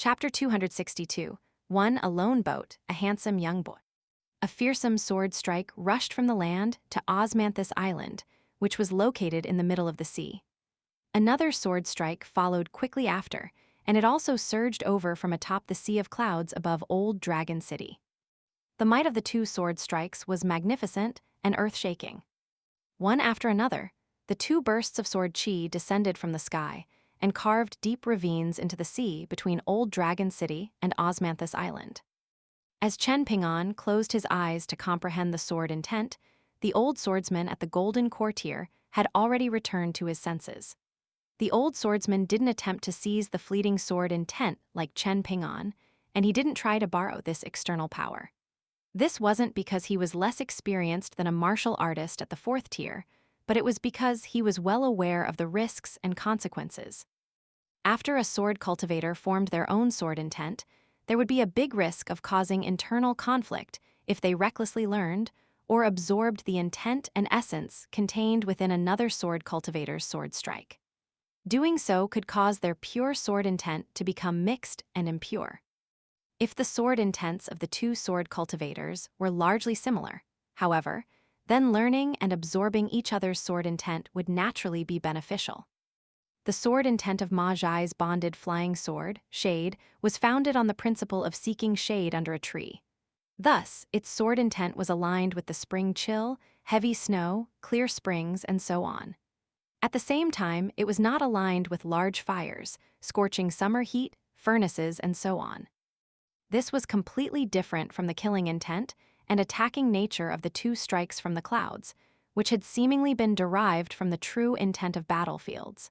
Chapter 262. A lone boat, a handsome young boy. A fearsome sword strike rushed from the land to Osmanthus Island, which was located in the middle of the sea. Another sword strike followed quickly after, and it also surged over from atop the sea of clouds above Old Dragon City. The might of the two sword strikes was magnificent and earth-shaking. One after another, the two bursts of sword chi descended from the sky and carved deep ravines into the sea between Old Dragon City and Osmanthus Island. As Chen Ping'an closed his eyes to comprehend the sword intent, the old swordsman at the Golden Courtier had already returned to his senses. The old swordsman didn't attempt to seize the fleeting sword intent like Chen Ping'an, and he didn't try to borrow this external power. This wasn't because he was less experienced than a martial artist at the fourth tier, but it was because he was well aware of the risks and consequences. After a sword cultivator formed their own sword intent, there would be a big risk of causing internal conflict if they recklessly learned or absorbed the intent and essence contained within another sword cultivator's sword strike. Doing so could cause their pure sword intent to become mixed and impure. If the sword intents of the two sword cultivators were largely similar, however, then learning and absorbing each other's sword intent would naturally be beneficial. The sword intent of Ma Zhai's bonded flying sword, Shade, was founded on the principle of seeking shade under a tree. Thus, its sword intent was aligned with the spring chill, heavy snow, clear springs, and so on. At the same time, it was not aligned with large fires, scorching summer heat, furnaces, and so on. This was completely different from the killing intent and attacking nature of the two strikes from the clouds, which had seemingly been derived from the true intent of battlefields.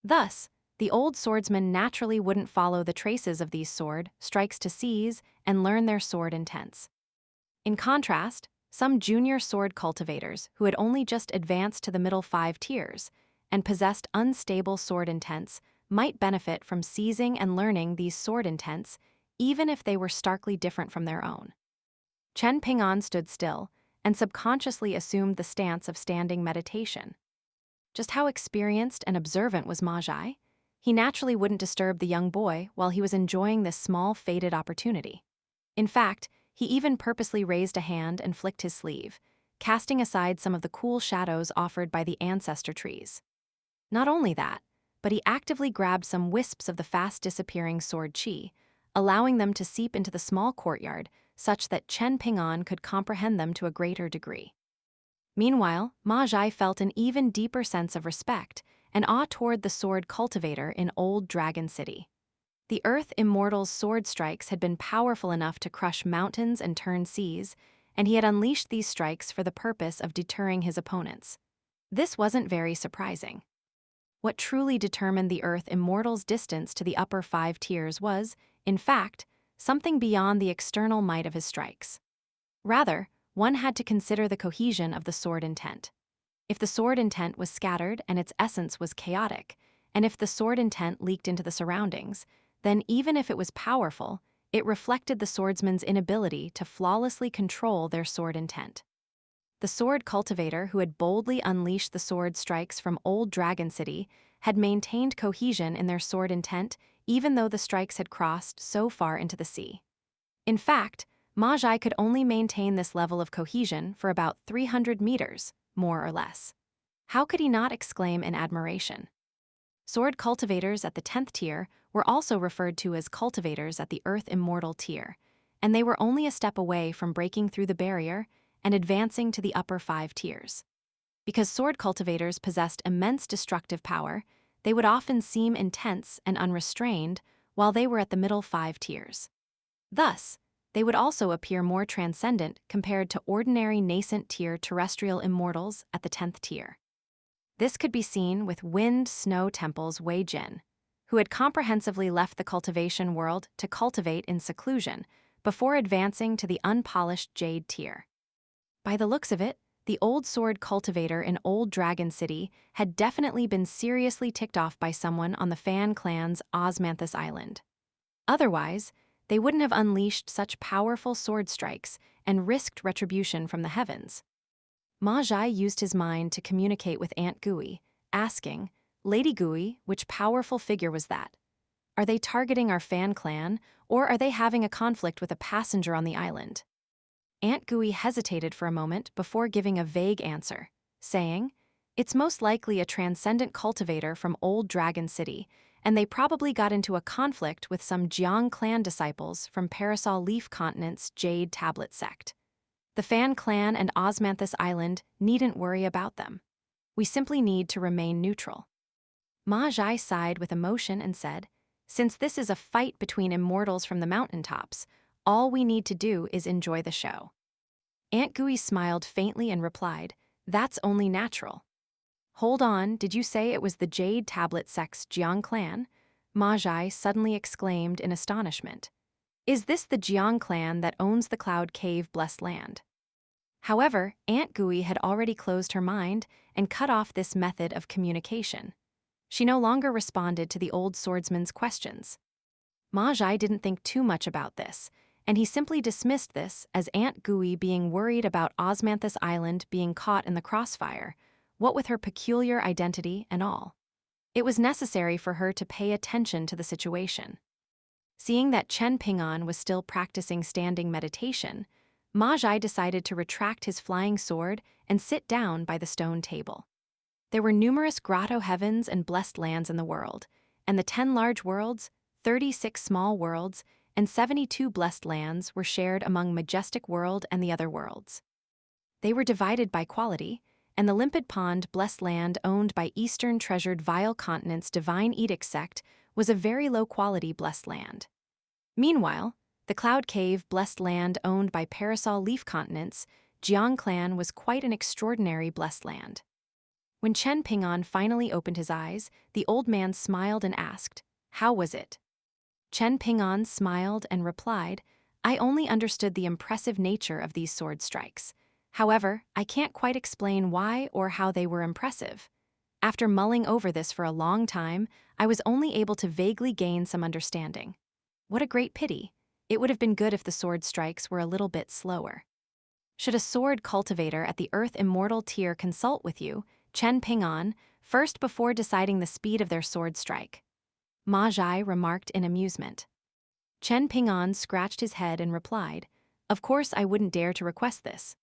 Thus, the old swordsman naturally wouldn't follow the traces of these sword strikes to seize and learn their sword intents. In contrast, some junior sword cultivators who had only just advanced to the middle 5 tiers and possessed unstable sword intents might benefit from seizing and learning these sword intents even if they were starkly different from their own. Chen Ping'an stood still and subconsciously assumed the stance of standing meditation. Just how experienced and observant was Ma Zhai? He naturally wouldn't disturb the young boy while he was enjoying this small, fated opportunity. In fact, he even purposely raised a hand and flicked his sleeve, casting aside some of the cool shadows offered by the ancestor trees. Not only that, but he actively grabbed some wisps of the fast-disappearing sword chi, allowing them to seep into the small courtyard such that Chen Ping'an could comprehend them to a greater degree. Meanwhile, Ma Zhai felt an even deeper sense of respect and awe toward the sword cultivator in Old Dragon City. The Earth Immortal's sword strikes had been powerful enough to crush mountains and turn seas, and he had unleashed these strikes for the purpose of deterring his opponents. This wasn't very surprising. What truly determined the Earth Immortal's distance to the upper 5 tiers was, in fact, something beyond the external might of his strikes. Rather, one had to consider the cohesion of the sword intent. If the sword intent was scattered and its essence was chaotic, and if the sword intent leaked into the surroundings, then even if it was powerful, it reflected the swordsman's inability to flawlessly control their sword intent. The sword cultivator who had boldly unleashed the sword strikes from Old Dragon City had maintained cohesion in their sword intent even though the strikes had crossed so far into the sea. In fact, Ma Zhai could only maintain this level of cohesion for about 300 meters, more or less. How could he not exclaim in admiration? Sword cultivators at the 10th tier were also referred to as cultivators at the Earth Immortal tier, and they were only a step away from breaking through the barrier and advancing to the upper 5 tiers. Because sword cultivators possessed immense destructive power, they would often seem intense and unrestrained while they were at the middle 5 tiers. Thus, they would also appear more transcendent compared to ordinary nascent tier terrestrial immortals at the 10th tier. This could be seen with Wind Snow Temple's Wei Jin, who had comprehensively left the cultivation world to cultivate in seclusion before advancing to the unpolished Jade tier. By the looks of it, the old sword cultivator in Old Dragon City had definitely been seriously ticked off by someone on the Fan clan's Osmanthus Island. Otherwise, they wouldn't have unleashed such powerful sword strikes and risked retribution from the heavens. Ma Zhai used his mind to communicate with Aunt Gui, asking, "Lady Gui, which powerful figure was that?" Are they targeting our Fan clan, or are they having a conflict with a passenger on the island? Aunt Gui hesitated for a moment before giving a vague answer, saying, "It's most likely a transcendent cultivator from Old Dragon City, and they probably got into a conflict with some Jiang clan disciples from Parasol Leaf Continent's Jade Tablet sect. The Fan clan and Osmanthus Island needn't worry about them. We simply need to remain neutral." Ma Jai sighed with emotion and said, "Since this is a fight between immortals from the mountaintops, all we need to do is enjoy the show." Aunt Gui smiled faintly and replied, "That's only natural." "Hold on, did you say it was the Jade Tablet sect's Jiang clan?" Ma Jai suddenly exclaimed in astonishment. "Is this the Jiang clan that owns the Cloud Cave Blessed Land?" However, Aunt Gui had already closed her mind and cut off this method of communication. She no longer responded to the old swordsman's questions. Ma Jai didn't think too much about this, and he simply dismissed this as Aunt Gui being worried about Osmanthus Island being caught in the crossfire, what with her peculiar identity and all. It was necessary for her to pay attention to the situation. Seeing that Chen Pingan was still practicing standing meditation, Ma Jai decided to retract his flying sword and sit down by the stone table. There were numerous grotto heavens and blessed lands in the world, and the 10 large worlds, 36 small worlds, and 72 blessed lands were shared among Majestic World and the other worlds. They were divided by quality, and the Limpid Pond blessed land owned by Eastern Treasured Vile Continent's Divine Edict sect was a very low-quality blessed land. Meanwhile, the Cloud Cave blessed land owned by Parasol Leaf Continent's Jiang clan was quite an extraordinary blessed land. When Chen Pingan finally opened his eyes, the old man smiled and asked, "How was it?" Chen Pingan smiled and replied, "I only understood the impressive nature of these sword strikes. However, I can't quite explain why or how they were impressive. After mulling over this for a long time, I was only able to vaguely gain some understanding. What a great pity. It would have been good if the sword strikes were a little bit slower." Should a sword cultivator at the Earth Immortal tier consult with you, Chen Pingan, first before deciding the speed of their sword strike? Ma Jai remarked in amusement. Chen Pingan scratched his head and replied, "Of course I wouldn't dare to request this."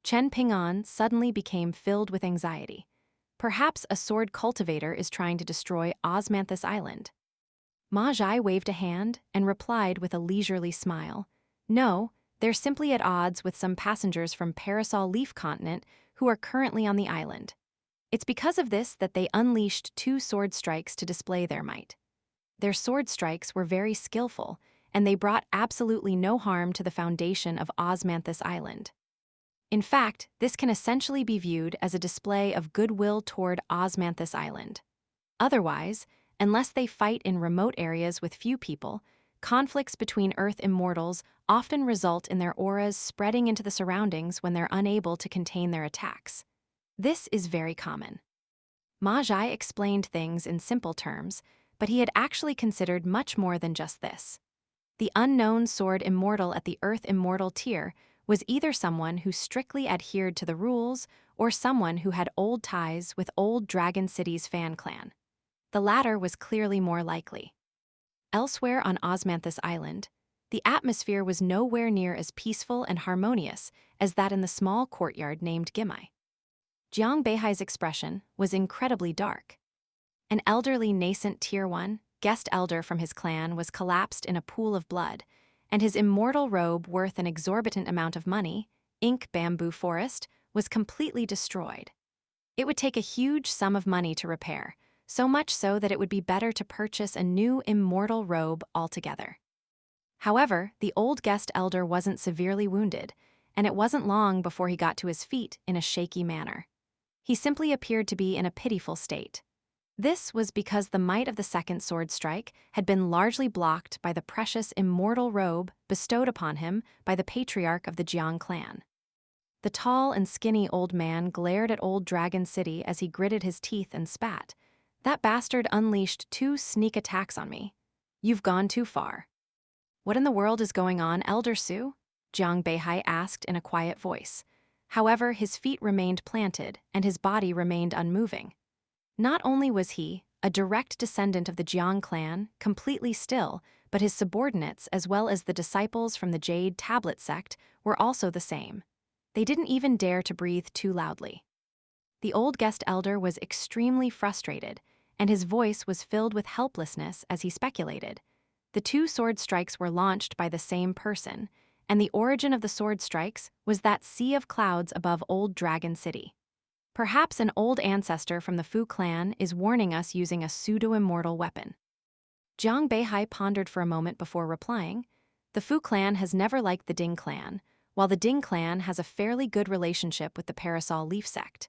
Chen Pingan suddenly became filled with anxiety. Perhaps a sword cultivator is trying to destroy Osmanthus Island. Ma Jai waved a hand and replied with a leisurely smile, "No, they're simply at odds with some passengers from Parasol Leaf Continent who are currently on the island. It's because of this that they unleashed 2 sword strikes to display their might. Their sword strikes were very skillful, and they brought absolutely no harm to the foundation of Osmanthus Island. In fact, this can essentially be viewed as a display of goodwill toward Osmanthus Island. Otherwise, unless they fight in remote areas with few people, conflicts between Earth immortals often result in their auras spreading into the surroundings when they're unable to contain their attacks. This is very common." Ma Jai explained things in simple terms, but he had actually considered much more than just this. The unknown sword immortal at the Earth Immortal tier was either someone who strictly adhered to the rules or someone who had old ties with Old Dragon City's Fan clan. The latter was clearly more likely. Elsewhere on Osmanthus Island, the atmosphere was nowhere near as peaceful and harmonious as that in the small courtyard named Gimai. Jiang Beihai's expression was incredibly dark. An elderly nascent Tier 1 guest elder from his clan was collapsed in a pool of blood, and his immortal robe worth an exorbitant amount of money, Ink Bamboo Forest, was completely destroyed. It would take a huge sum of money to repair, so much so that it would be better to purchase a new immortal robe altogether. However, the old guest elder wasn't severely wounded, and it wasn't long before he got to his feet in a shaky manner. He simply appeared to be in a pitiful state. This was because the might of the second sword strike had been largely blocked by the precious immortal robe bestowed upon him by the patriarch of the Jiang clan. The tall and skinny old man glared at Old Dragon City as he gritted his teeth and spat. "That bastard unleashed 2 sneak attacks on me. You've gone too far." "What in the world is going on, Elder Su?" Jiang Beihai asked in a quiet voice. However, his feet remained planted and his body remained unmoving. Not only was he, a direct descendant of the Jiang clan, completely still, but his subordinates, as well as the disciples from the Jade Tablet sect, were also the same. They didn't even dare to breathe too loudly. The old guest elder was extremely frustrated, and his voice was filled with helplessness as he speculated. The two sword strikes were launched by the same person, and the origin of the sword strikes was that sea of clouds above Old Dragon City. Perhaps an old ancestor from the Fu clan is warning us using a pseudo-immortal weapon. Jiang Beihai pondered for a moment before replying. The Fu clan has never liked the Ding clan, while the Ding clan has a fairly good relationship with the Parasol Leaf sect.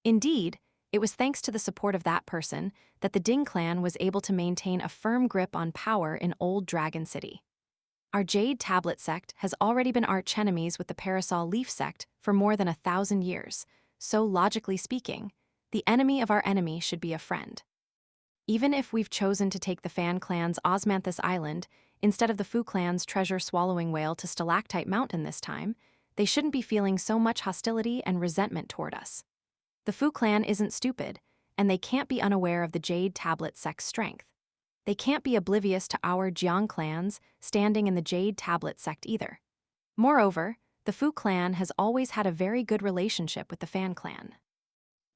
Indeed, it was thanks to the support of that person that the Ding clan was able to maintain a firm grip on power in Old Dragon City. Our Jade Tablet sect has already been arch-enemies with the Parasol Leaf sect for more than 1,000 years, so logically speaking, the enemy of our enemy should be a friend. Even if we've chosen to take the Fan clan's Osmanthus Island instead of the Fu clan's treasure-swallowing whale to Stalactite Mountain this time, they shouldn't be feeling so much hostility and resentment toward us. The Fu clan isn't stupid, and they can't be unaware of the Jade Tablet sect's strength. They can't be oblivious to our Jiang clans standing in the Jade Tablet sect either. Moreover, the Fu clan has always had a very good relationship with the Fan clan.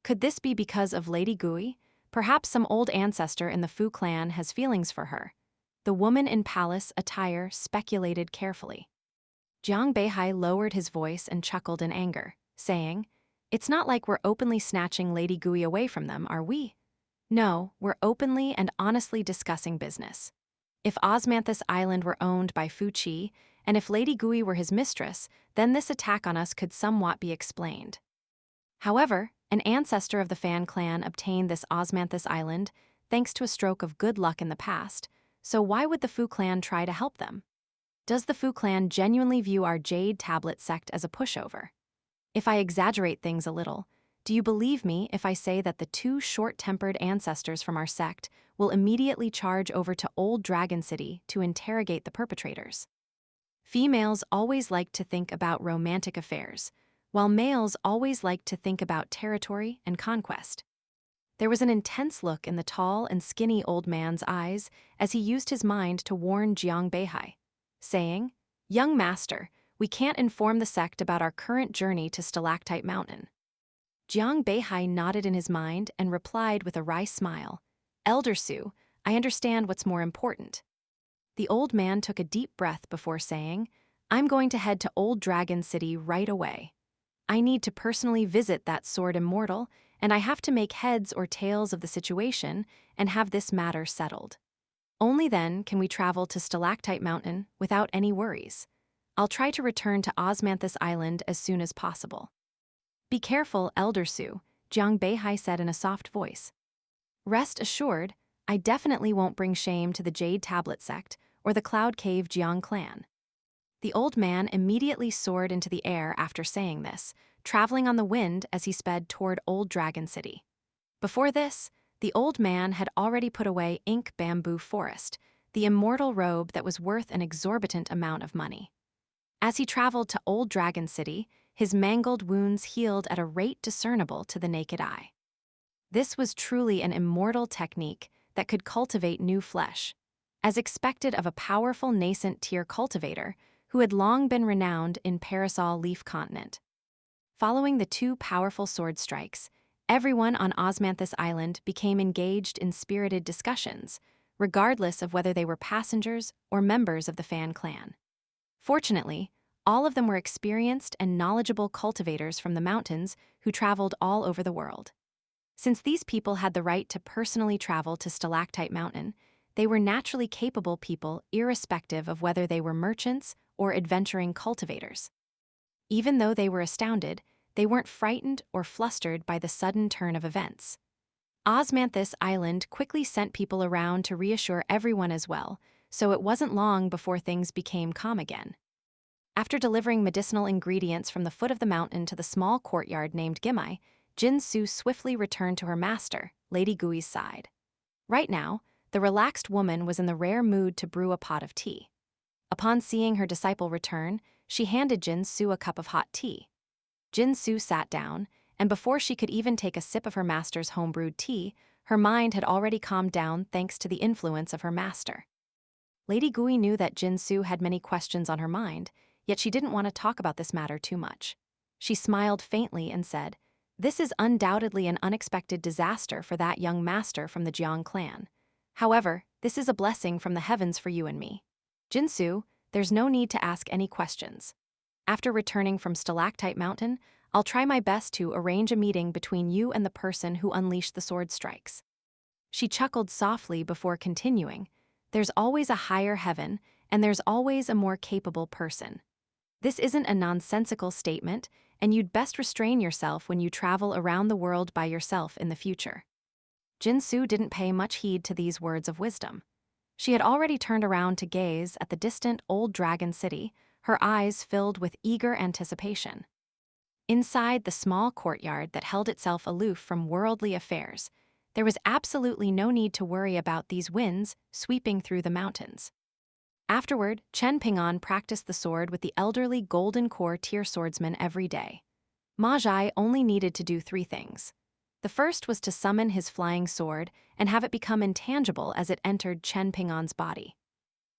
Could this be because of Lady Gui? Perhaps some old ancestor in the Fu clan has feelings for her. The woman in palace attire speculated carefully. Jiang Beihai lowered his voice and chuckled in anger, saying, "It's not like we're openly snatching Lady Gui away from them, are we? No, we're openly and honestly discussing business. If Osmanthus Island were owned by Fu Qi, and if Lady Gui were his mistress, then this attack on us could somewhat be explained. However, an ancestor of the Fan clan obtained this Osmanthus Island thanks to a stroke of good luck in the past, so why would the Fu clan try to help them? Does the Fu clan genuinely view our Jade Tablet sect as a pushover? If I exaggerate things a little, do you believe me if I say that the two short-tempered ancestors from our sect will immediately charge over to Old Dragon City to interrogate the perpetrators? Females always like to think about romantic affairs, while males always like to think about territory and conquest. There was an intense look in the tall and skinny old man's eyes as he used his mind to warn Jiang Beihai, saying, "Young master, we can't inform the sect about our current journey to Stalactite Mountain." Jiang Beihai nodded in his mind and replied with a wry smile, "Elder Su, I understand what's more important." The old man took a deep breath before saying, "I'm going to head to Old Dragon City right away. I need to personally visit that sword immortal, and I have to make heads or tails of the situation and have this matter settled. Only then can we travel to Stalactite Mountain without any worries. I'll try to return to Osmanthus Island as soon as possible." "Be careful, Elder Su," Jiang Beihai said in a soft voice. "Rest assured, I definitely won't bring shame to the Jade Tablet sect or the Cloud Cave Jiang clan." The old man immediately soared into the air after saying this, traveling on the wind as he sped toward Old Dragon City. Before this, the old man had already put away Ink Bamboo Forest, the immortal robe that was worth an exorbitant amount of money. As he traveled to Old Dragon City, his mangled wounds healed at a rate discernible to the naked eye. This was truly an immortal technique that could cultivate new flesh, as expected of a powerful nascent tier cultivator who had long been renowned in Parasol Leaf Continent. Following the two powerful sword strikes, everyone on Osmanthus Island became engaged in spirited discussions, regardless of whether they were passengers or members of the Fan clan. Fortunately, all of them were experienced and knowledgeable cultivators from the mountains who traveled all over the world. Since these people had the right to personally travel to Stalactite Mountain, they were naturally capable people irrespective of whether they were merchants or adventuring cultivators. Even though they were astounded, they weren't frightened or flustered by the sudden turn of events. Osmanthus Island quickly sent people around to reassure everyone as well, so it wasn't long before things became calm again. After delivering medicinal ingredients from the foot of the mountain to the small courtyard named Gimai, Jin Su swiftly returned to her master, Lady Gui's side. Right now, the relaxed woman was in the rare mood to brew a pot of tea. Upon seeing her disciple return, she handed Jin Su a cup of hot tea. Jin Su sat down, and before she could even take a sip of her master's home-brewed tea, Her mind had already calmed down thanks to the influence of her master. Lady Gui knew that Jinsu had many questions on her mind, yet she didn't want to talk about this matter too much. She smiled faintly and said, "This is undoubtedly an unexpected disaster for that young master from the Jiang clan. However, this is a blessing from the heavens for you and me. Jinsu, there's no need to ask any questions. After returning from Stalactite Mountain, I'll try my best to arrange a meeting between you and the person who unleashed the sword strikes." She chuckled softly before continuing, "There's always a higher heaven, and there's always a more capable person. This isn't a nonsensical statement, and you'd best restrain yourself when you travel around the world by yourself in the future." Jinsu didn't pay much heed to these words of wisdom. She had already turned around to gaze at the distant old dragon city, her eyes filled with eager anticipation. Inside the small courtyard that held itself aloof from worldly affairs, there was absolutely no need to worry about these winds sweeping through the mountains. Afterward, Chen Ping'an practiced the sword with the elderly Golden Core tier swordsman every day. Ma Zhai only needed to do 3 things. The first was to summon his flying sword and have it become intangible as it entered Chen Ping'an's body.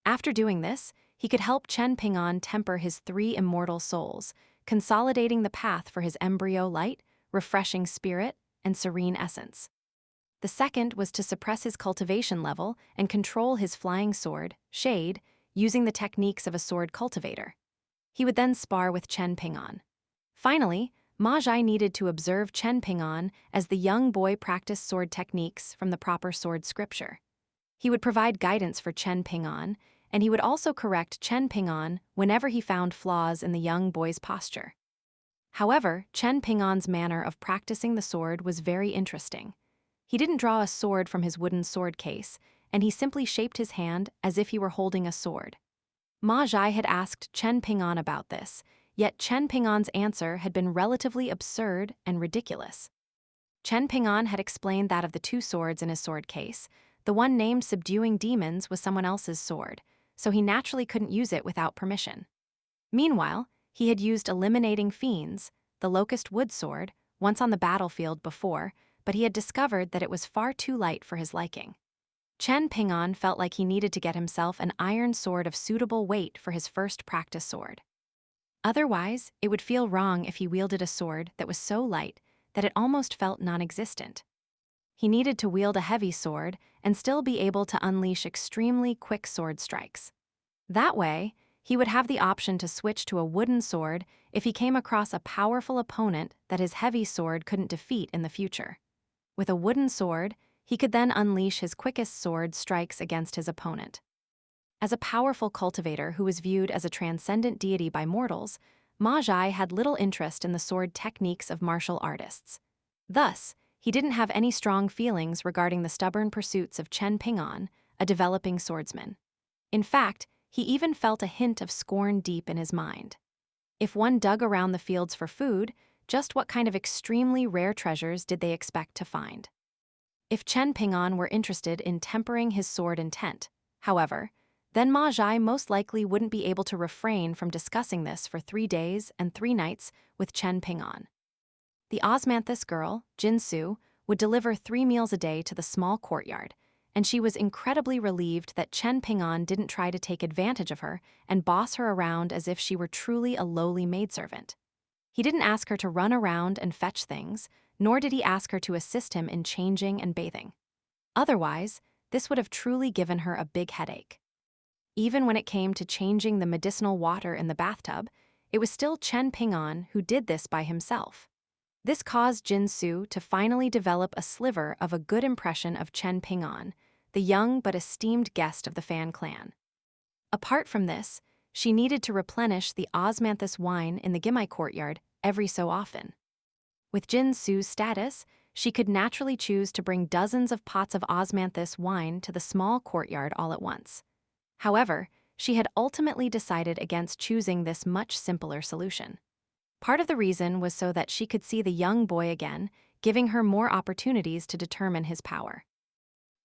After doing this, he could help Chen Ping'an temper his 3 immortal souls, consolidating the path for his embryo light, refreshing spirit, and serene essence. The second was to suppress his cultivation level and control his flying sword, Shade, using the techniques of a sword cultivator. He would then spar with Chen Ping'an. Finally, Ma Zhai needed to observe Chen Ping'an as the young boy practiced sword techniques from the proper sword scripture. He would provide guidance for Chen Ping'an, and he would also correct Chen Ping'an whenever he found flaws in the young boy's posture. However, Chen Ping'an's manner of practicing the sword was very interesting. He didn't draw a sword from his wooden sword case, and he simply shaped his hand as if he were holding a sword. Ma Zhai had asked Chen Ping'an about this, yet Chen Ping'an's answer had been relatively absurd and ridiculous. Chen Ping'an had explained that of the 2 swords in his sword case, the one named Subduing Demons was someone else's sword, so he naturally couldn't use it without permission. Meanwhile, he had used Eliminating Fiends, the Locust Wood sword, once on the battlefield before, but he had discovered that it was far too light for his liking. Chen Ping'an felt like he needed to get himself an iron sword of suitable weight for his first practice sword. Otherwise, it would feel wrong if he wielded a sword that was so light that it almost felt non-existent. He needed to wield a heavy sword and still be able to unleash extremely quick sword strikes. That way, he would have the option to switch to a wooden sword if he came across a powerful opponent that his heavy sword couldn't defeat in the future. With a wooden sword, he could then unleash his quickest sword strikes against his opponent. As a powerful cultivator who was viewed as a transcendent deity by mortals, Ma Zhai had little interest in the sword techniques of martial artists. Thus, he didn't have any strong feelings regarding the stubborn pursuits of Chen Ping'an, a developing swordsman. In fact, he even felt a hint of scorn deep in his mind. If one dug around the fields for food, just what kind of extremely rare treasures did they expect to find? If Chen Ping'an were interested in tempering his sword intent, however, then Ma Zhai most likely wouldn't be able to refrain from discussing this for 3 days and 3 nights with Chen Ping'an. The Osmanthus girl, Jinsu, would deliver 3 meals a day to the small courtyard, and she was incredibly relieved that Chen Ping'an didn't try to take advantage of her and boss her around as if she were truly a lowly maidservant. He didn't ask her to run around and fetch things, nor did he ask her to assist him in changing and bathing. Otherwise, this would have truly given her a big headache. Even when it came to changing the medicinal water in the bathtub, it was still Chen Ping'an who did this by himself. This caused Jinsu to finally develop a sliver of a good impression of Chen Ping'an, the young but esteemed guest of the Fan clan. Apart from this, she needed to replenish the Osmanthus wine in the Gimai courtyard every so often. With Jinsu's status, she could naturally choose to bring dozens of pots of Osmanthus wine to the small courtyard all at once. However, she had ultimately decided against choosing this much simpler solution. Part of the reason was so that she could see the young boy again, giving her more opportunities to determine his power.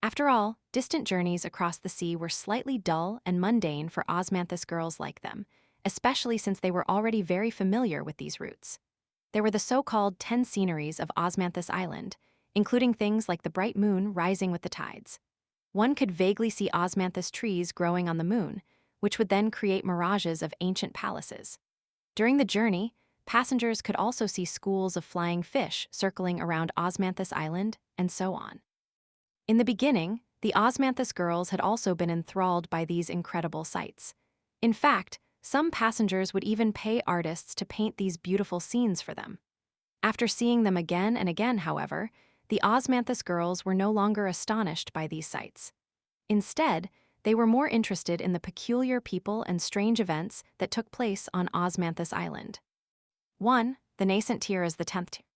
After all, distant journeys across the sea were slightly dull and mundane for Osmanthus girls like them, especially since they were already very familiar with these routes. There were the so-called 10 sceneries of Osmanthus Island, including things like the bright moon rising with the tides. One could vaguely see osmanthus trees growing on the moon, which would then create mirages of ancient palaces. During the journey, passengers could also see schools of flying fish circling around Osmanthus Island, and so on. In the beginning, the Osmanthus girls had also been enthralled by these incredible sights. In fact, some passengers would even pay artists to paint these beautiful scenes for them. After seeing them again and again, however, the Osmanthus girls were no longer astonished by these sights. Instead, they were more interested in the peculiar people and strange events that took place on Osmanthus Island. 1. The nascent tier is the 10th tier.